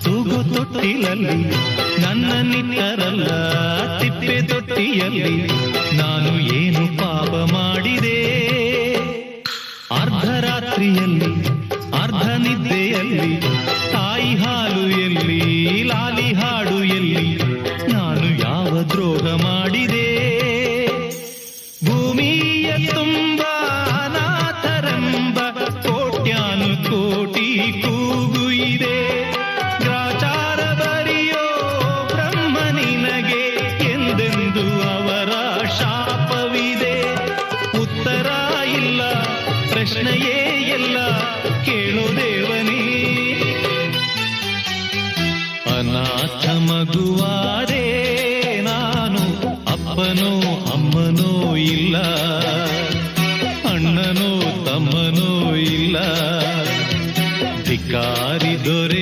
ತೂಗು ತೊಟ್ಟಿಲಲ್ಲಿ ನನ್ನ ನಿಟ್ಟರಲ್ಲ ತಿಪ್ಪೆ ತೊಟ್ಟಿಯಲ್ಲಿ ನಾನು ಏನು ಪಾಪ ಮಾಡಿದೆ. ಅರ್ಧರಾತ್ರಿಯಲ್ಲಿ ಅರ್ಧ ನಿದ್ದೆಯಲ್ಲಿ ತಾಯಿ ಹಾಲು ಎಲ್ಲಿ ಲಾಲಿ ಹಾಡು ಎಲ್ಲಿ ನಾನು ಯಾವ ದ್ರೋಹ ಮಾಡಿದೆ. ಭೂಮಿಯ ತುಂಬ ಅನಾಥರೆಂಬ ಕೋಟ್ಯಾನು ಕೋಟಿ ಕೂಗು ಇದೆ. ಗ್ರಾಚಾರ ಬರೆಯೋ ಬ್ರಹ್ಮ ನಿನಗೆ ಎಂದೆಂದು ಅವರ ಶಾಪವಿದೆ. ಉತ್ತರ ಇಲ್ಲ ಪ್ರಶ್ನೆಯೇ ಎಲ್ಲ ಕೇಳೋ ದೇವನೇ. ಅನಾಥ ಮಗುವಾದೆ